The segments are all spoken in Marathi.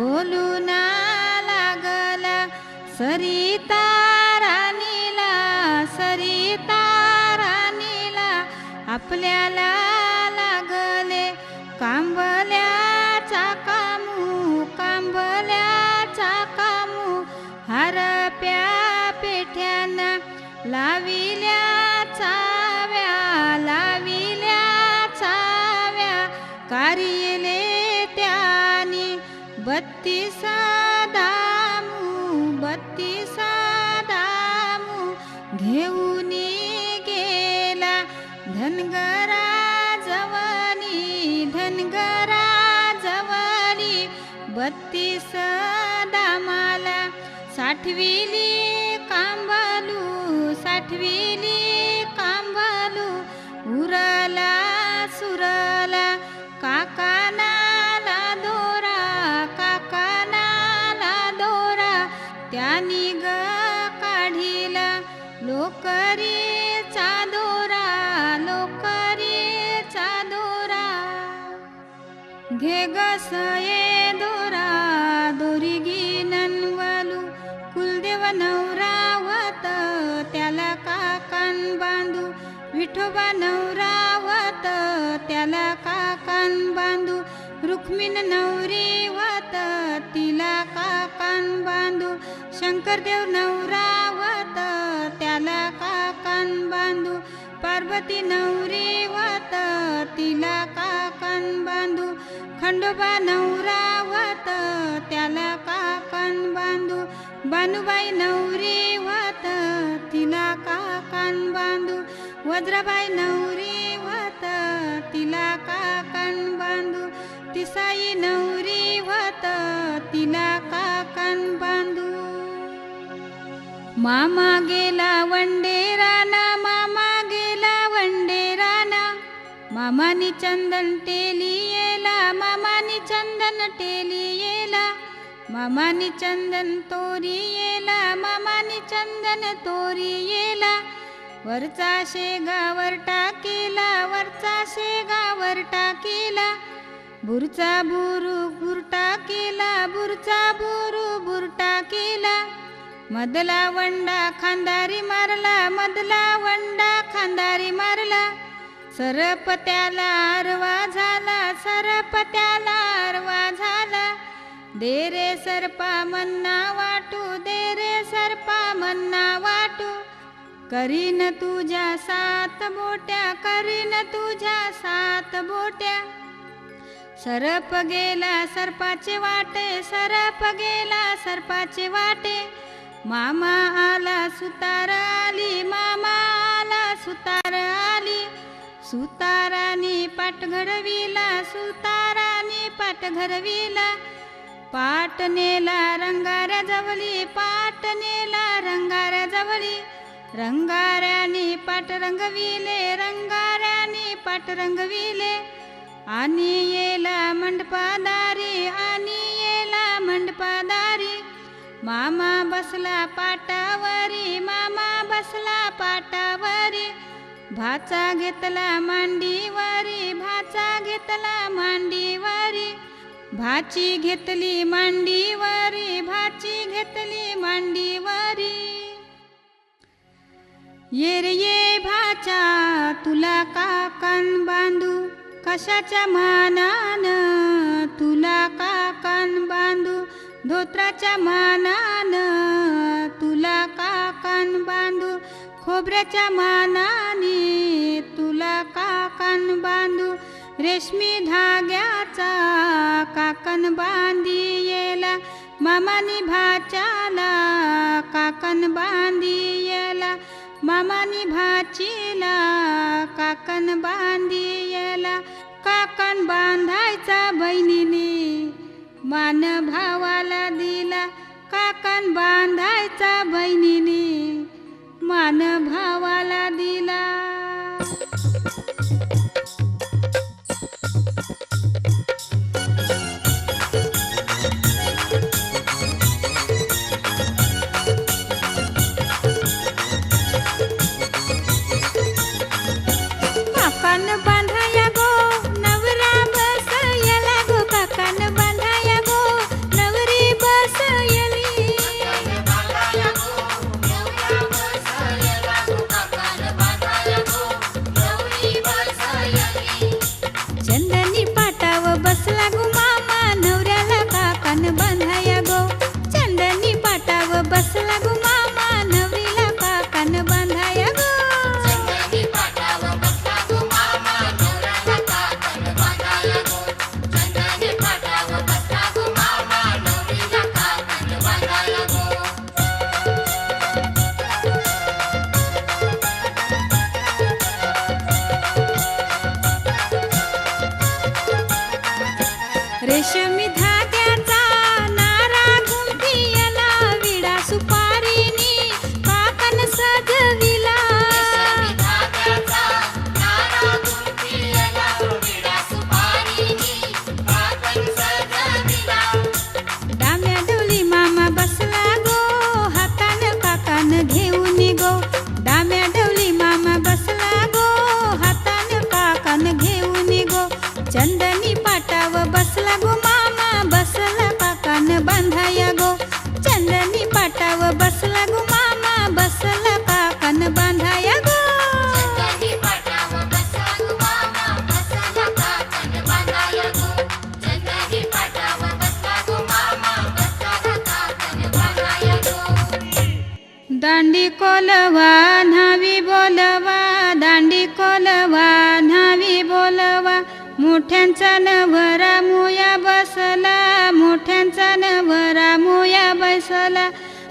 डोलूना लागला सरिता राणीला, सरिता राणीला आपल्याला लागले कांबल्याचा कामू, कांबल्याचा कामू हरप्या पेठ्याना लाविल्या चाव्या, लाविल्या चाव्या कारिले त्यानी 32 दामू, 32 दामू घेऊन गेला धनगरा जवनी, धनगरा जवनी 32 दामाला साठविली कांबलू, साठविली कांबलू उरला सुरला काकानाला दोरा, काकानाला दोरा त्यानी ग काढिला लोकरीचा दोरा, लोकरीचा दोरा घे ग सये दोरा दोरी गिननवलू कुलदेव नवरावत त्याला काकान बांधू, विठोबा नवरावत त्याला काकान बांधू, रुक्मिण नवरीवत तिला काकान बांधू, शंकरदेव नवरावत त्याला काकान बांधू, पार्वती नवरीवत तिला काकान बांधू, खंडोबा नवरावत त्याला काकान बांधू, बानुबाई नवरीवत तिला काकान बांधू, वज्राबाई नवरीवत तिला काकान बांधू, तिसाई नवरीवत तिला काकान बांधू. मामा गेला वंडेराना, मामा गेला वंडेराना मामानी चंदन टेली येला, मामानी चंदन टेली येला, मामानी चंदन तोरी येला, मामानी चंदन तोरी येला वरचा शेगावर टाकीला, वरचा शेगावर टाकीला बुरचा बुरु बुर टाकीला, बुरचा बुरु बुर टाकीला मधला वंडा खांदारी मारला, मधला वंडा खांदारी मारला सरप त्याला आरवा झाला, सरप त्याला आरवा झाला दे रे सरपा मन्ना वाटू, दे रे सरपा मन्ना वाटू करीन तुझ्या 7 बोट्या, करीन तुझ्या 7 बोट्या सरप गेला सरपाचे वाटे, सरप गेला सरपाचे वाटे मामा आला सुतार आली, मामा आला सुतार आली सुतारानी पाट घडविला, सुतारानी पाट घडविला पाट नेला रंगाऱ्या जवळी, पाट नेला रंगाऱ्या जवळी रंगाऱ्यानी पाट रंगविले, रंगाऱ्यानी पाट रंगविले आणि येला मंडपादारी, आणि येला मंडपादारी मामा बसला पाटावरी, मामा बसला पाटावरी भाचा घेतला मांडीवरी, भाचा घेतला मांडीवरी भाची घेतली मांडीवरी, भाची घेतली मांडीवरी ये रे ये भाचा तुला काकान बांधू, कशाच्या मानान तुला काकान बांधू, धोत्राच्या मानान तुला काकान बांधू, खोबऱ्याच्या मानाने तुला काकान बांधू, रेशमी धाग्याचा काकन बांधी येला मामानी भाच्याला, काकन बांधी येला मामानी भाचीला, काकन बांधी येला काकन बांधायचा बहिणीने मान भावाला दिला, काकन बांधायचा बहिणीने मान भावाला दिला. नवरा दांडी कोलवा न्हावी बोलवा, दांडी कोलवा न्हावी बोलवा. मोठ्यांचा नवरा मुया बसला, मोठ्यांचा नवरा मुया बसला.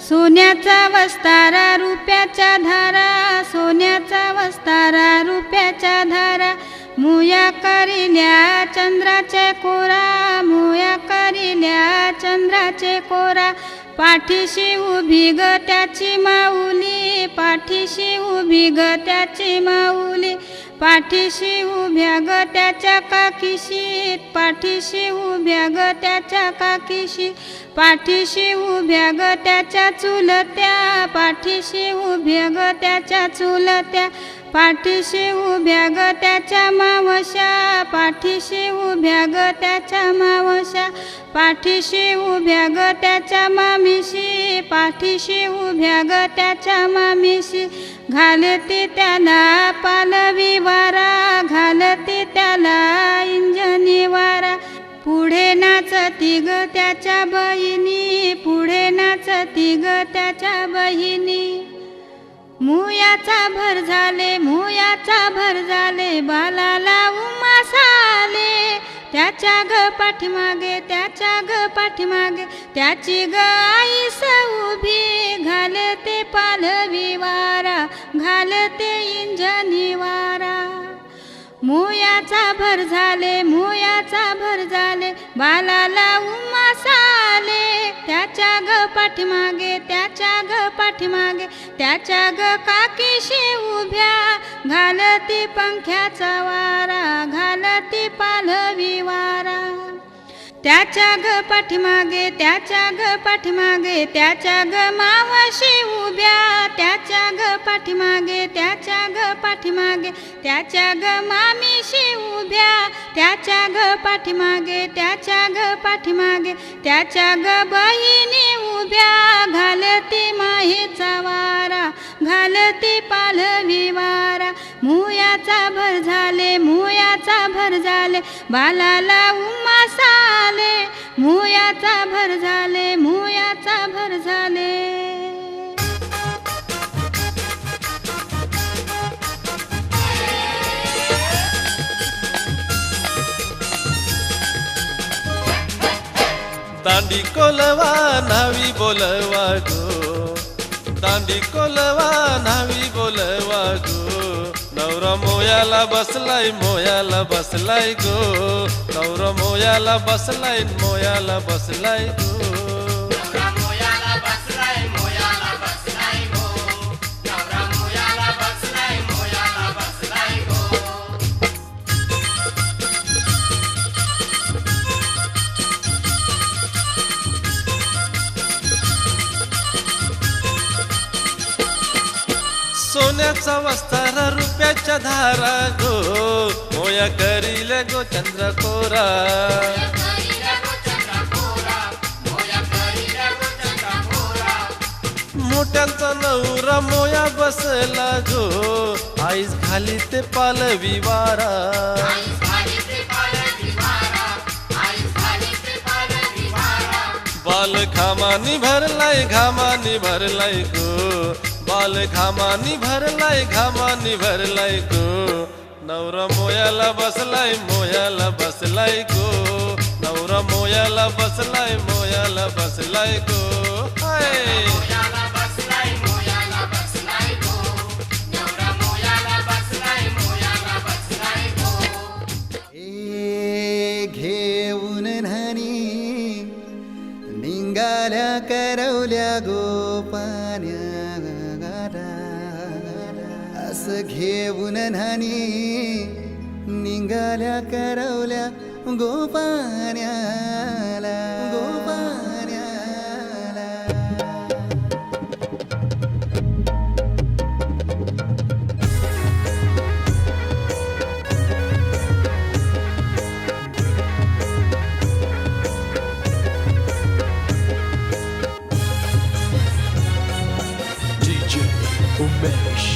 सोन्याचा वस्तारा रुपयाच्या धारा, सोन्याचा वस्तारा रुपयाच्या धारा. मुया करिल्या चंद्राचे कोरा, मुया करिल्या चंद्राचे कोरा. पाठीशी उभी ग त्याची माऊली, पाठीशी उभी ग त्याची माऊली. पाठीशी उभ्या ग त्याच्या काकीशीत, पाठीशी उभ्या ग त्याच्या काकीशी. पाठीशी उभ्या ग त्याच्या चुलत्या, पाठीशी उभ्या ग त्याच्या चुलत्या. पाठीशी उभ्या ग त्याच्या मावश्या, पाठीशी उभ्या ग त्याच्या मावश्या. पाठीशी उभ्या ग त्याच्या मामीशी, पाठीशी उभ्या ग त्याच्या मामीशी. घालते त्याला पालवी वारा, घालते त्याला इंजनी वारा. पुढे नाचती ग त्याच्या बहिणी, पुढे नाचती ग त्याच्या बहिणी. मुयाचा भर झाले, मुयाचा भर झाले, बालाला उमास आले. त्याच्या ग पाठीमागे, त्याच्या ग पाठीमागे, त्याची ग आईस उभी. घालते पालवी वारा, घालते इंजनी वारा. मुयाचा भर झाले, मुयाचा भर झाले, बालाला उमास आले. त्याच्या ग पाठीमागे, त्याच्या ग पाठीमागे, त्याच्या ग काकीशी उभ्या. घालती पंख्याचा वारा, घालती पालवी वारा. त्याच्या ग पाठीमागे, त्याच्या ग पाठीमागे, त्याच्या ग मावशी उभ्या. त्याच्या ग पाठीमागे, त्याच्या ग पाठीमागे, त्याच्या ग मामीशी उभ्या. त्याच्या ग पाठीमागे, त्याच्या ग पाठीमागे, त्याच्या ग बहिणी उभ्या. घालती माहीचा वारा, घालती पालवी वारा. मुयाचा भर झाले, मुयाचा भर झाले, बालाला उमास आले. मुयाचा भर झाले, मुयाचा भर झाले. दांडी कोलवा न्हावी बोलवा गो, दांडी कोलवा न्हावी बोलवा गो. नवरा मोयाला बसलाय, मोयाला बसलाय गो. नवरा मोयाला बसलाय, मोयाला बसलाय गो. सोन्याचा वस्तारा रुपयाच्या धारा गो. मोया करीले गो चंद्र कोरा. मोठ्यांचा नवरा मोया बसला गो. आईस घाली ते पालवी वारा. बाल घामानी भरलाय, घामानी भरलाय गो. बाल घामानी भरलाय, घामानी भरलाय गो. नवरा मोयाला बसलाय, मोयाला बसलाय गो. नवरा मोयाला बसलाय, मोयाला बसलाय गो. घेऊन न्हाणी निघाल्या करवल्या गोपान्या. असं घेऊन न्हाणी निघाल्या करवल्या गोपान्याला, गोपान्याला. DJ Umesh.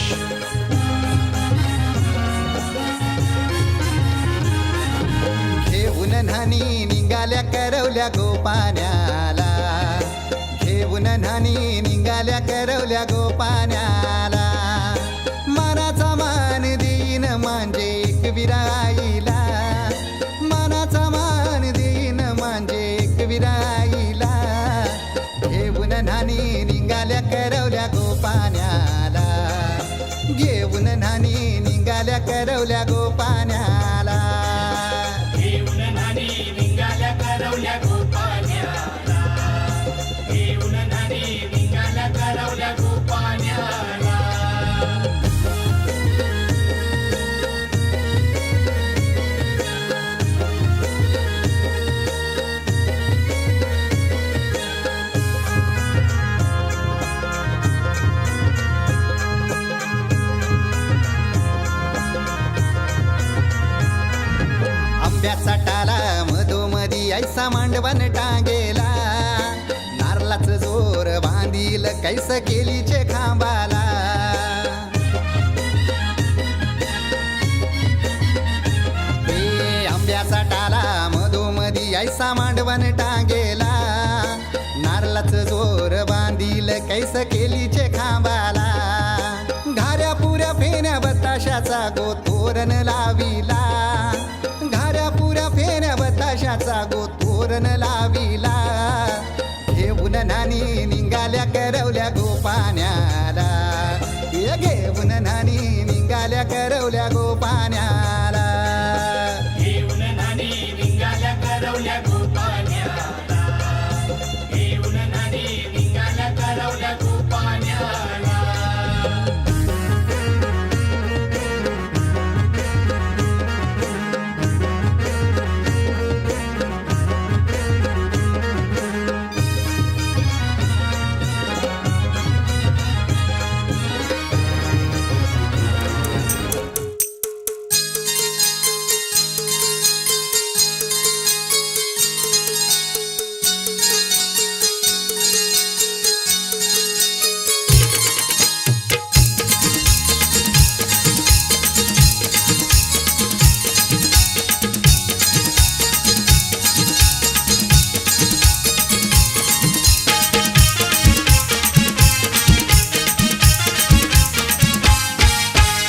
घेऊन न्हाणी निघाल्या करवल्या गोपान्याला. घेऊन न्हाणी निघाल्या करवल्या गोपाण्याला मनाचा मान देईन म्हणजे एक विराईला मनाचा मान देईन म्हणजे एक विराईला घेऊन न्हाणी निघाल्या करवल्या गोपाण्याला घेऊन न्हाणी निघाल्या करवल्या गोपाण्याला घेऊन न्हाणी निघाल्या करवल्या गोपाण्याला घेऊन न्हाणी निघाल्या करवल्या गोपाण्याला आंब्याचा टाला मधोमधी ऐसा मांडवण टांगेला नारळाच जोर बांधील कैस केलीचे खांबाला हे आंब्याचा टाला मधोमधी ऐसा मांडवण टांगेला नारळाच जोर बांधील कैस केलीचे खांबाला घाऱ्या पुऱ्या फेण्या बताशाचा गोतोरण लाविला घाऱ्या पुऱ्या फेण्या बताशाचा गोतोरण लाविला घेऊन न्हाणी निघाल्या करवल्या गोपाण्याला हे घेऊन न्हाणी निघाल्या करवल्या गोपाण्याला घेऊन न्हाणी निघाल्या करवल्या गोपाण्याला घेऊन न्हाणी निघाल्या करवल्या गोपाण्याला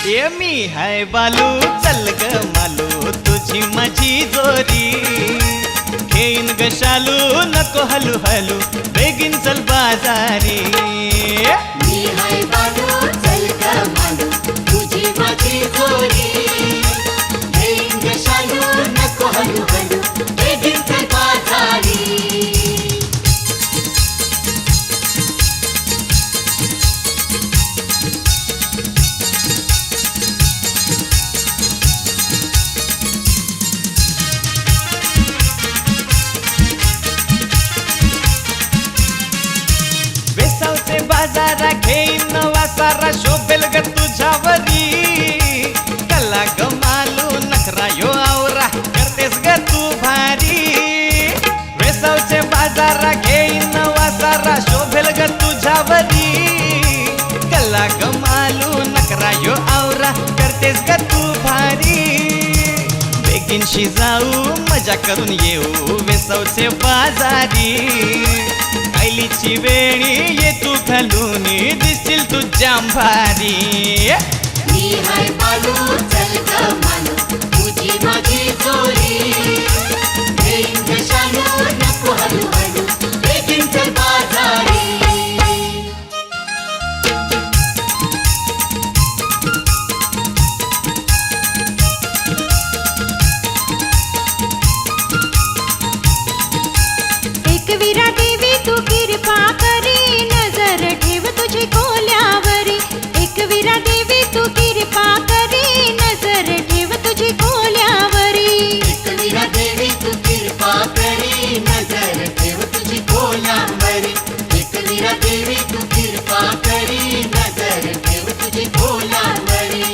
ये मी हाय बालू चल ग मालू तुझी माझी जोरी घेईन ग शालू नको हलू हलू बेगीन चल बाजारी मी हाय बालू चल ग मालू तुझी माझी जोरी घेईन ग शालू नको हलू हलू बेगीन चल बाजारी वेसावचे बाजारा घेईन नवा सारा शोभेल ग तुझ्यावरी कला ग मालू नखरा यो आवरा करतेस ग तू भारी वेसावचे बाजारा घेईन नवा सारा शोभेल ग तुझ्यावरी कला ग मालू नखरा यो आवरा करतेस ग तू भारी बेगीनशी जाऊ मजा करून येऊ वेसावचे बाजारी कैलीची वेळी ये तू घालून दिसतील तुझ्या भारी मी हाय बालू चल ग मालू तुझी माझी जोरी घेईन ग शालू नको हलू हलू बेगीन चल बाजारी एकविरा देवी तू कृपा करी नजर ठेव तुझी खोल्यावरी एकविरा देवी तू कृपा करी नजर ठेव तुझी खोल्यावरी एकविरा देवी तू कृपा करी नजर ठेव तुझी खोल्यावरी एकविरा देवी तू कृपा करी नजर ठेव तुझी खोल्यावरी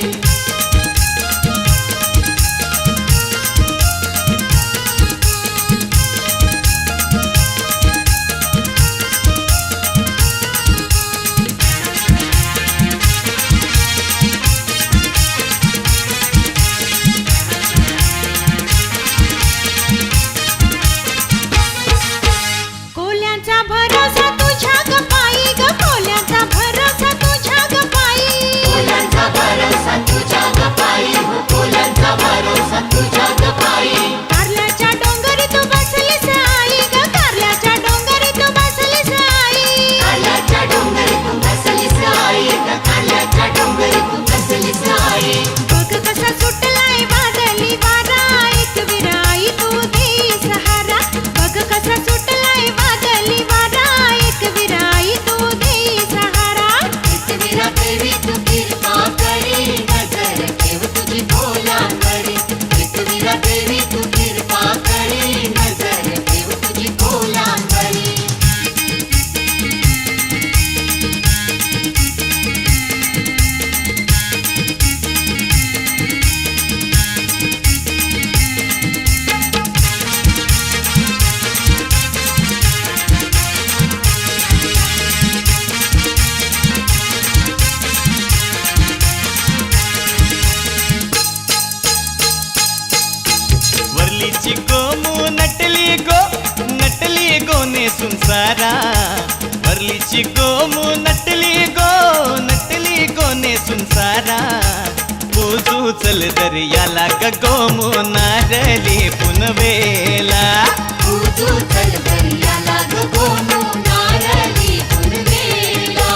सारा वरलीची गोमू नटली गो नेसून सारा पूजू चल दर्याला ग गोमू नारली पुनवेला पूजू चल दर्याला ग गोमू नारळी पुनवेला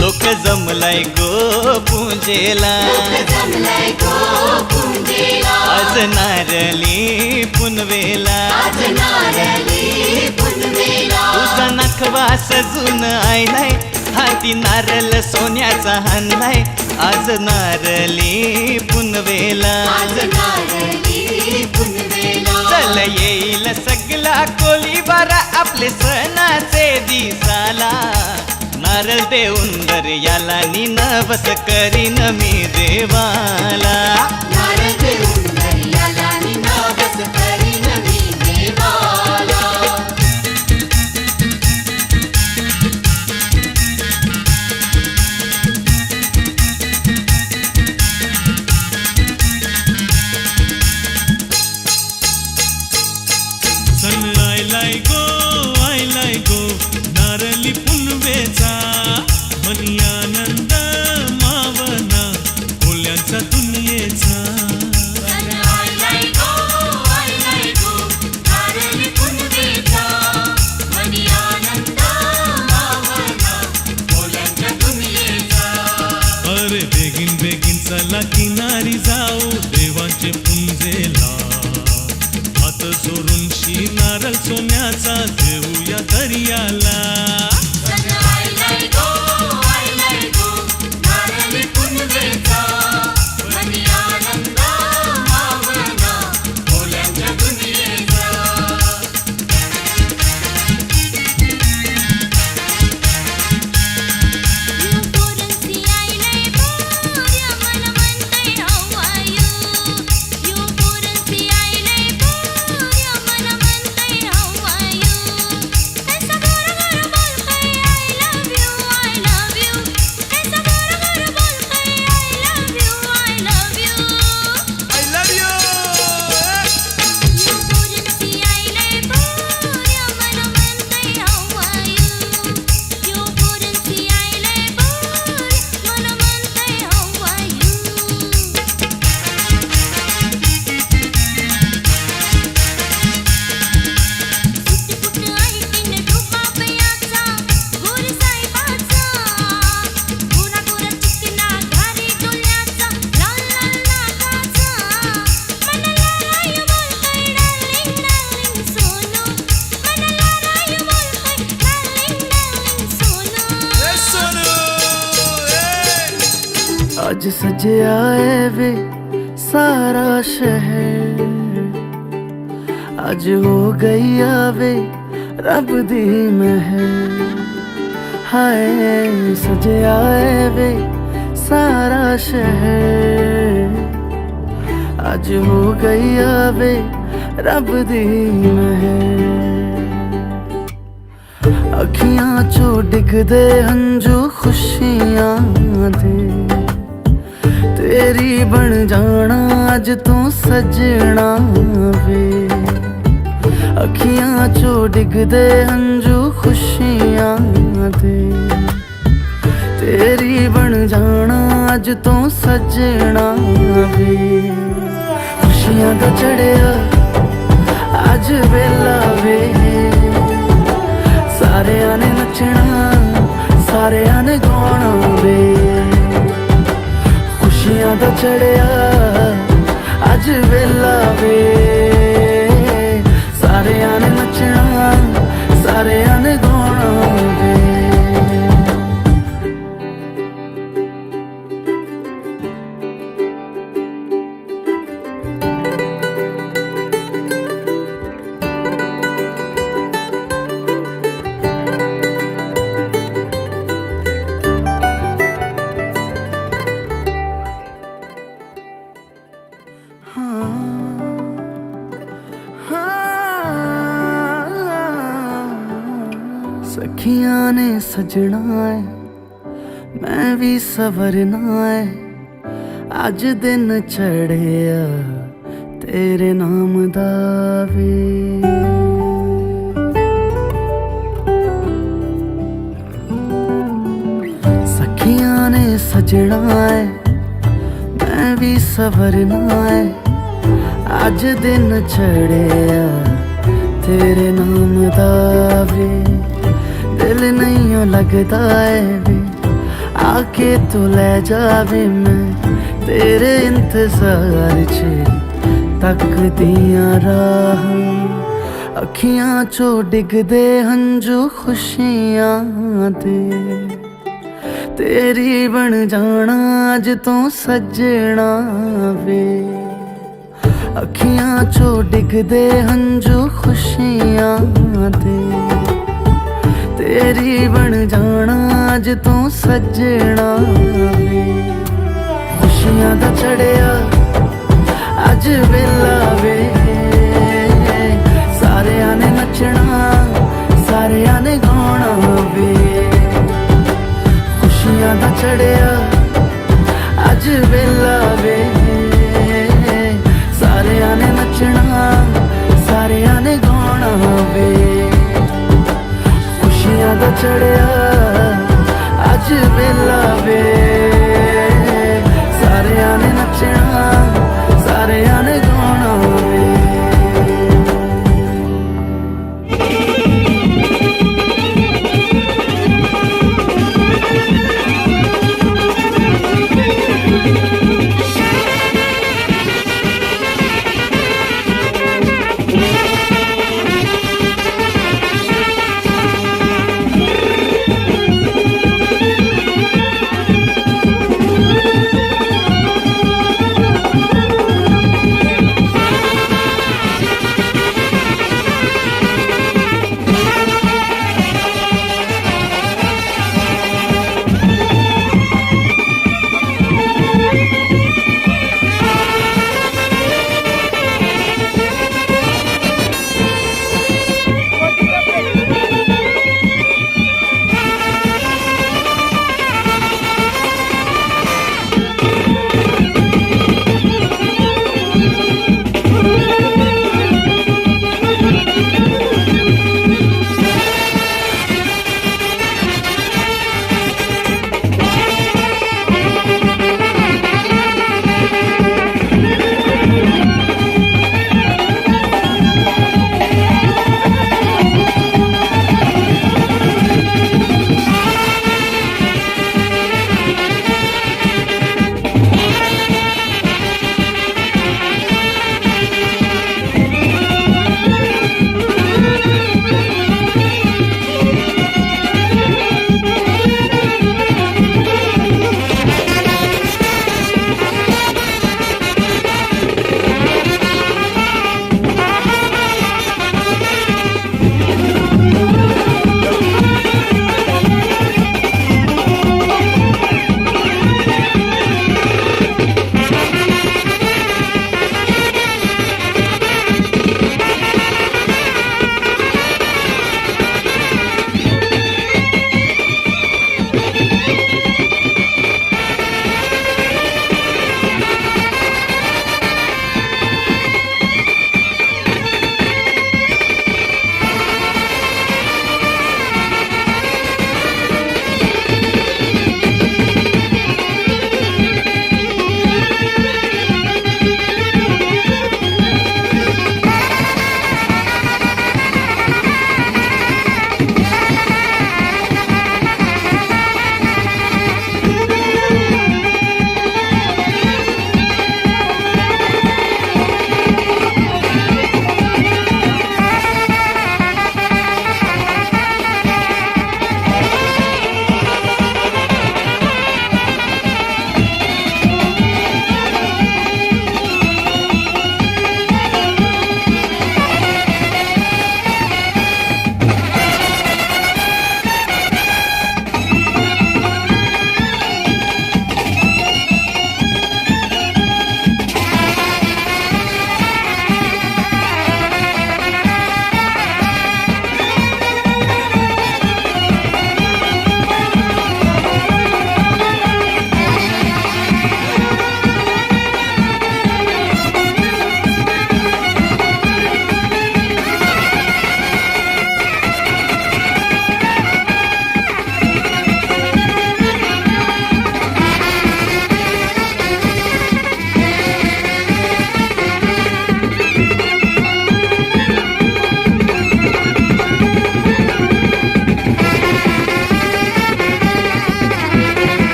लोक जमलाय गो पूजेला जमलाय गो पुंजेला आज नारली पुनवेला आज नारळी पुनवेला तुझा नखवा सजून आयलाय हाती नारळ सोन्याचा हाणलाय आज नारली पुनवेला आज नारळी पुनवेला चल येईल सगळा कोळीवारा आपले सणाचे दिसाला नारळ देऊन दर्याला नी नवस करीन मी देवाला नारळ देऊन दर्याला नि नावस करीन मी देवाला सन आयलाय गो नारली पुनवेचा मनी आनंद मावना कोल्यांचा दुनियेचा आयलाय गो नारळी पुनवेचा मनी आनंद मावना बोल्यांच्या दुनियेचा अरे बेगीन चला किनारी जाऊ देवांचे पुंजेला हात जोडून नारळ सोन्याचा देऊया दर्याला आयलाय गो नारळी पुनवेचा मनी आनंद मावना बोल्यांच्या दुनियेचा पोरंसी आयलाय पोर्या मन म्हणतंय हवायू यू पोरंसी आयलाय पोर्या मन म्हणतंय हवायू कैसा गोर गोर बोलतंय आय लव्ह यू कैसा गोर गोर बोलतंय आय लव्ह यू यू पोरंसी आयलाय पोर्या मन म्हणतंय हवायू यू पोरंसी आयलाय पोर्या मन म्हणतंय हवायू सुट्टी ऐकीन रुबाबयाचा गोर साहेबाचा गोरा गोरा चिकना घारी डोल्याचा लाल लाल नाकाचा मनाला राय बोलतंय डार्लिंग डार्लिंग सोनू मनाला राय बोलतंय डार्लिंग डार्लिंग सोनू आज सजया है वे सारा शहर आज हो गई आवे रब दी महर हाय सजया है वे सारा शहर आज हो गई आवे रब दी महर अखियां चो डिगदे हंजू खुशियां दे तेरी बन जाना अज तू सजना वे अखियां चो डिगदे हंजू खुशियां दे तेरी बन जाना अज तू सजना वे खुशियां दा चढ़िया अज वेला वे सारेयां ने नचना सारेयां ने गाना वे खुशियां दा चढ़िया अज वेला वे सारेयां ने नचना सारेयां ने गाना वे सखियां ने सजना है मैं भी सवरना है अज दिन चढ़िया तेरे नाम दा वे सखियां ने सजना है मैं भी सवरना है अज दिन चढ़िया तेरे नाम दा वे दिल नहीं लगता है वे आके तू ले जावे मैं तेरे इंतजार च तक दिया राह अखियां चो डिगदे हंजू खुशियां दे तेरी बन जाना अज तो सजना वे अखियां चो डिगदे हंजू खुशियां दे तेरी बन जाना अज तू सजना वे खुशियां दा चढ़िया अज वेला वे सारियां ने नचना सारियां ने गाना वे खुशियां दा चढ़िया अज वेला वे सारियां ने नचना सारियां ने गाना वे खुशियां दा चढ़िया अज वेला वे सारियां ने नचना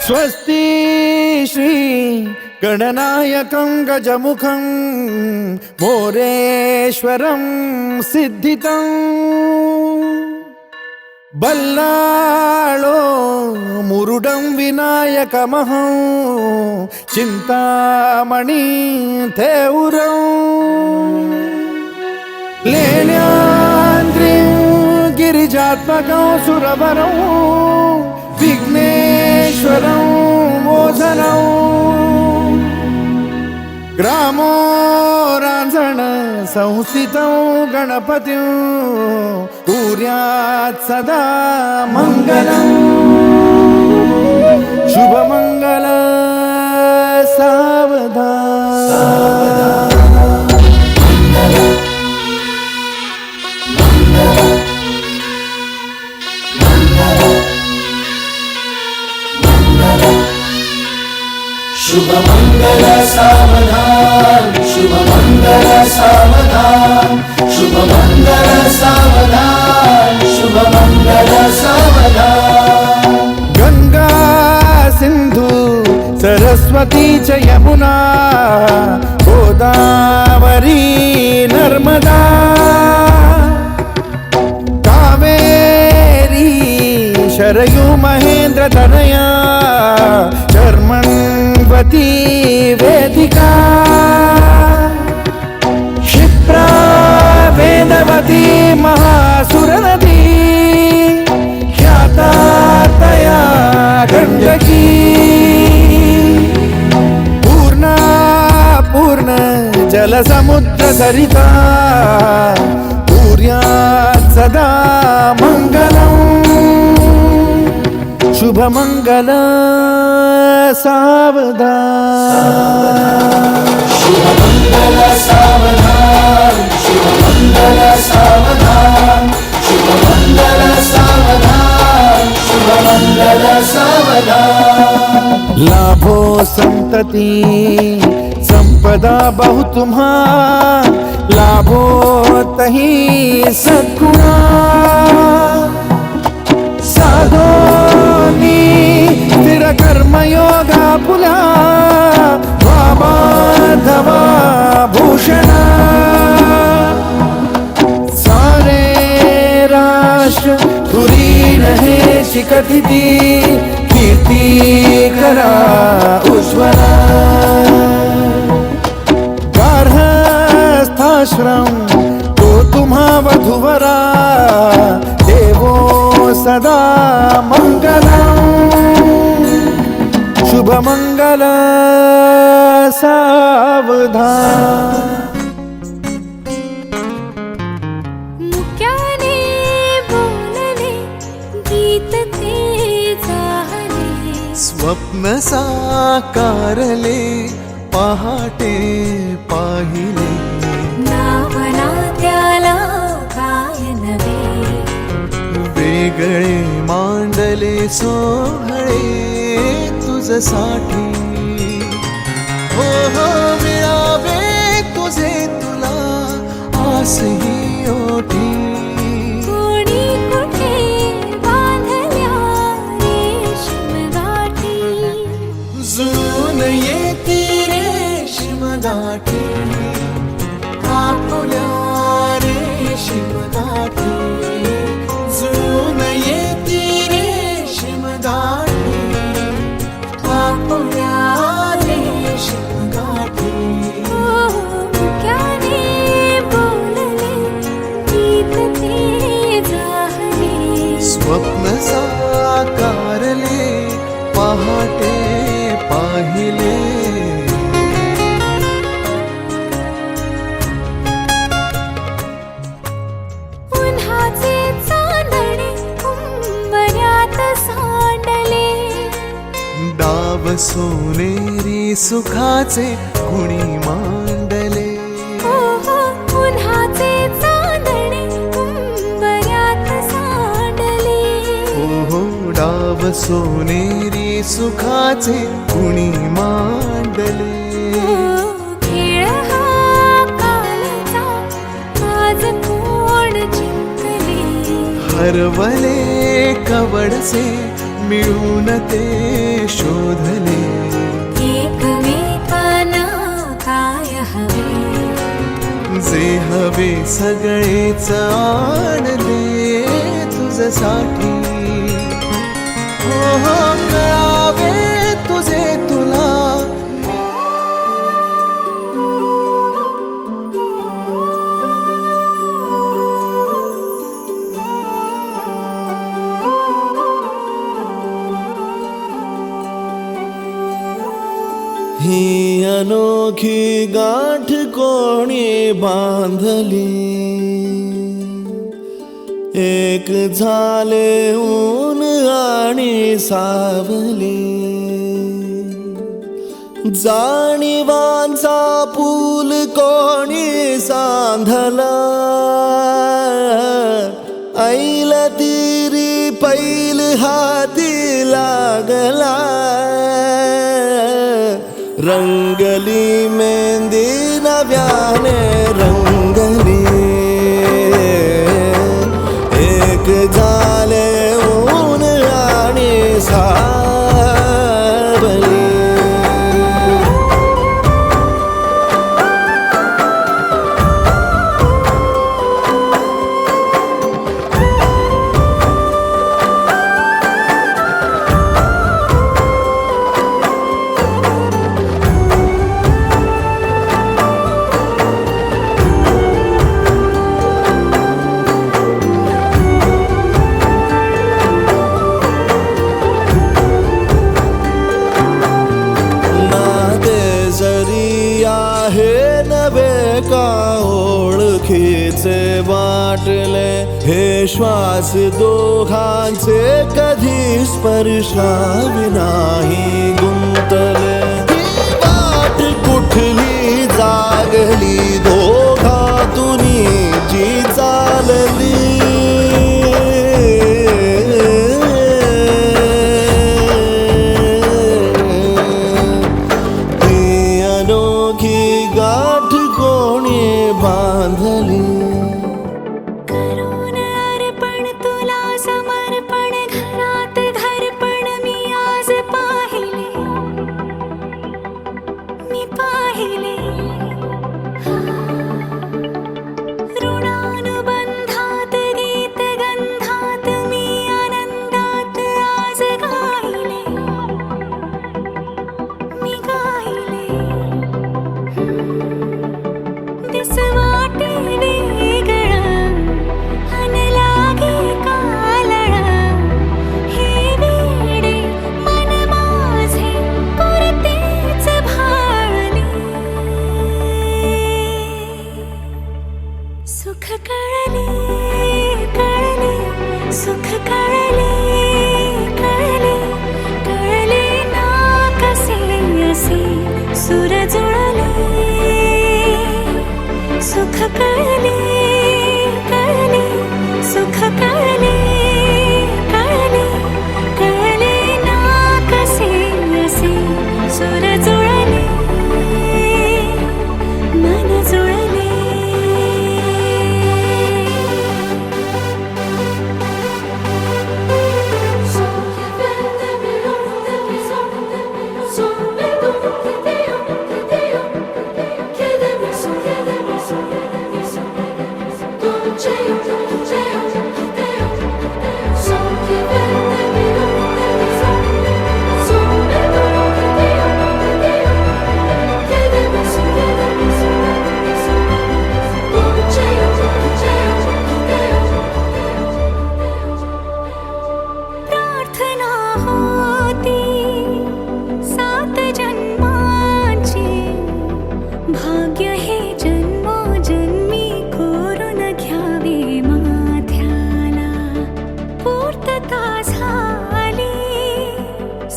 स्वस्ति श्री गणनायकं गजमुखं मोरेश्वरं सिद्धितं बल्लाळो मुरुडं विनायकमहं चिन्तामणि थेउरं लेल्याद्रिं गिरिजात्मकं सुरवरं विघ्नेश्वरं मोचनं ग्रामो रांजण संस्थितं गणपतिं कुर्यात् सदा मङ्गलम् शुभमङ्गल सावधान शुभमङ्गल सावधान शुभमङ्गल सावधान शुभमङ्गल सावधान शुभमङ्गल सावधान गंगा सिंधु सरस्वती च यमुना गोदावरी नर्मदा कावेरी शरयू महेंद्र तनया शर्मण्वती वेदिका क्षिप्रा वेदवती महासुरनदी ख्याता तया गण्डकी पूर्णा पूर्ण जलसमुद्र सरिता कुर्यात् सदा मङ्गलम् शुभमङ्गल सावधान शुभमङ्गल सावधान शुभमङ्गल सावधान शुभमङ्गल सावधान शुभमङ्गल सावधान लाभो संतति संपदा बहु तुम्हा लाभो तही सद्गुणा साधोनी स्थिर कर्मयोगा पुला वामाधवा भूषणा सारे राष्ट्र तुरी रहे शिकथिती कीर्ती करा उज्ज्वला गार्हस्थाश्रम तो तुम्हा वधुवरा देवो सदा मङ्गलम् शुभमङ्गल सावधान मुक्याने बोलले गीत ते चाहले स्वप्न साकारले पहाटे पाहिले नावना त्याला काय नवे वेगळे मांडले सोहळे तुझसाठी हो हो मिळावे तुझे तुला आसही ओठी कोणी कुठे बांधल्या रेशीम गाठी जून येती रेशीम गाठी आपुल्या रेशीम गाठी जून येती रेशीम गाठी आपुल्या रेशीम गाठी मुक्याने बोलले गीत ते जाहले स्वप्न साकारले पहाटे पाहिले उन्हाचे चांदणे उंबऱ्यात सांडले डाव सोनेरी सुखाचे गुणी मांडले उन्हाचे चांदणे उंबऱ्यात सांडले हो डाव सोनेरी सुखाचे गुणी मांडले खेळ हा कालचा आज कोण जिंकले हरवले कवडसे मिळून ते शोधले. एकमेकांना काय हवे, जे हवे सगळेच आणले तुझ्यासाठी. हो हो मिळावे तुझे तुला. ही अनोखी गाठ कोणी बांधली, एक झाले ऊन आणि सावली. जाणीवांचा पूल कोणी सांधला, ऐल तिरी पैल हाती लागला. रंगली मेहंदी नव्याने रंगली, एक झाले ऊन आणि सावली. ओळखीचे वाटले हे श्वास दोघांचे कधी स्पर्शाविनाही गुंतले. ही वाट कुठली जागली दोघातुनी जी चालली. ही अनोखी गाठ कोणी बांधली. करून अर्पण तुला समर्पण, घरात घरपण मी आज पाहिले, मी पाहिले. ऋणानुबंधात गीत गंधात मी आनंदात आज गायले, मी गायले. दिस वाटे वेगळं अन लागे कालळं, हे वेडे मन माझे पुरतेच भाळले. सुख कळले कळले, सुख कळले कळले, कळले ना कसे असे सुर जुळले. सुख कळले कळले, सुख कळले कळले, कळले ना कसे असे सुर जुळले, मन जुळले. प्रार्थना होती 7 जन्माची, भाग्य हे जन्मोजन्मी कोरून घ्यावे माथ्याला. पूर्तता झाली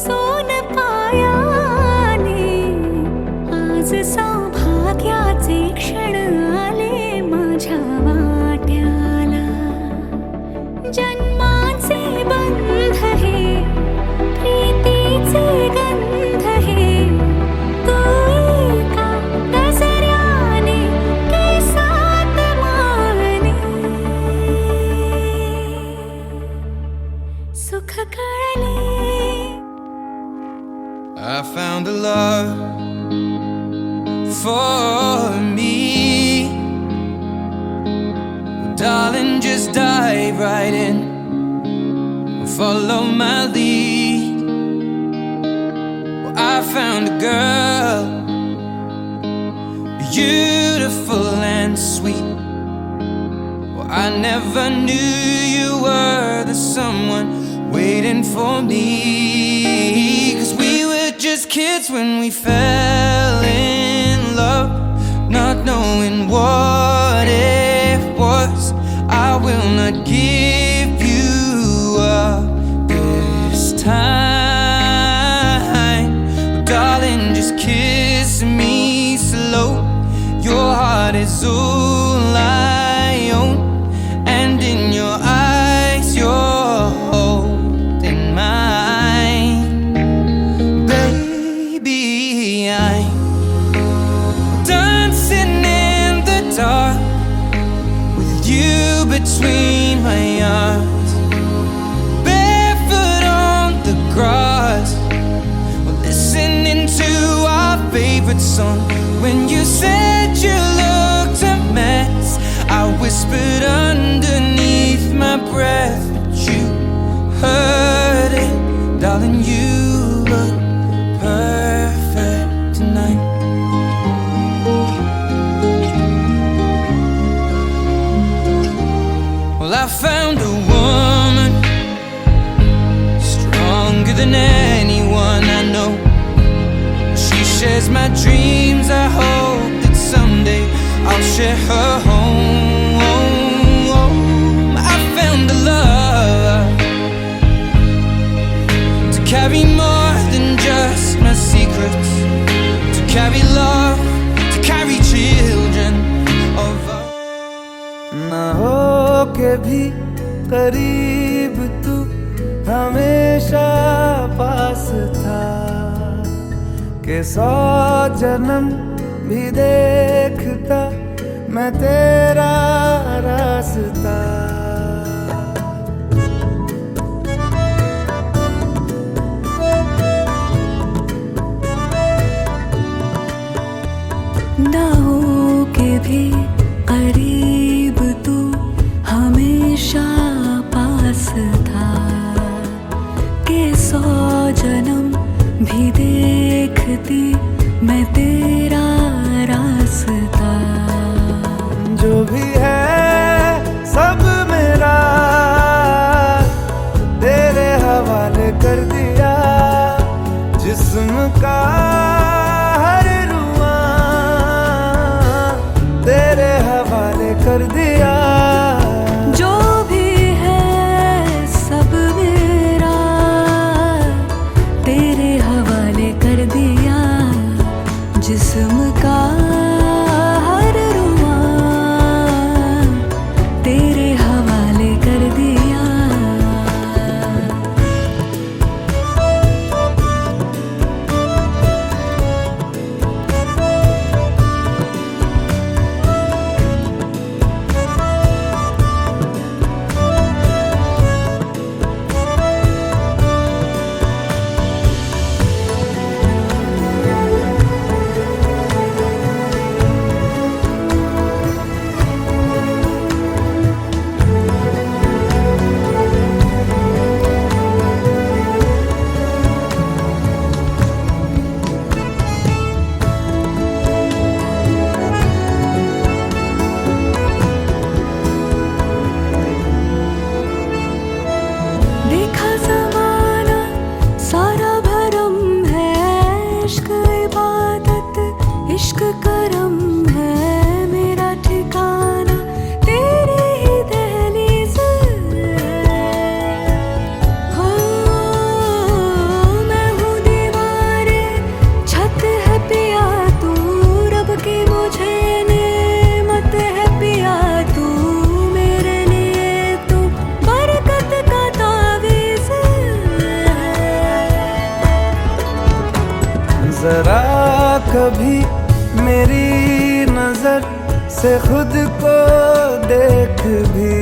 सोन पायाने, आज सौभाग्याचे क्षण आले माझ्या वाट्याला. जन्माचे बंध हे प्रीतीचे गंध हे, तू एका नजऱ्याने केसात माने. सुख कळले for me. Darling, just dive right in, follow my lead. Well, I found a girl, beautiful and sweet. Well, I never knew you were the someone waiting for me. 'Cause we were just kids when we fell in love, not knowing what it was. I will not give you up this time. Darling, just kiss me slow. Your heart is all I own, and in your eyes you're holding mine. Baby, I'm dancing in the dark with you between my arms, barefoot on the grass, listening to our favorite song. When you said you looked a mess, I whispered underneath my breath, but you heard it. Darling, you look perfect tonight. Well, I found a woman stronger than anyone I know. She shares my dreams. I hope that someday I'll share her home. I found a love to carry more than just my secrets, to carry love, to carry children of us. ना हो के भी करीब तू हमेशा पास था, के 100 जन्म भी देखता मैं तेरा रास्ता। ना हो के भी करीब तू हमेशा पास था, के 100 जन्म भी देखती मैं तेरा रास्ता। जो भी है सब मेरा तेरे हवाले कर दिया, जिस्म का हर रुआ तेरे हवाले कर दिया। जो भी है सब मेरा तेरे हवाले कर दिया, जिस्म का हर रुआ तेरे हवाले कर दिया। देखा ज़माना सारा भरम है, इश्क इबादत इश्क करम है, मेरा ठिकाना तेरी ही दहलीज हो। मैं हूँ दीवारे छत है पिया तू, रब की मुझे नेमत है पिया तू, मेरे लिए तू बरकत का तावीज़। जरा कभी मेरी नजर से खुद को देख भी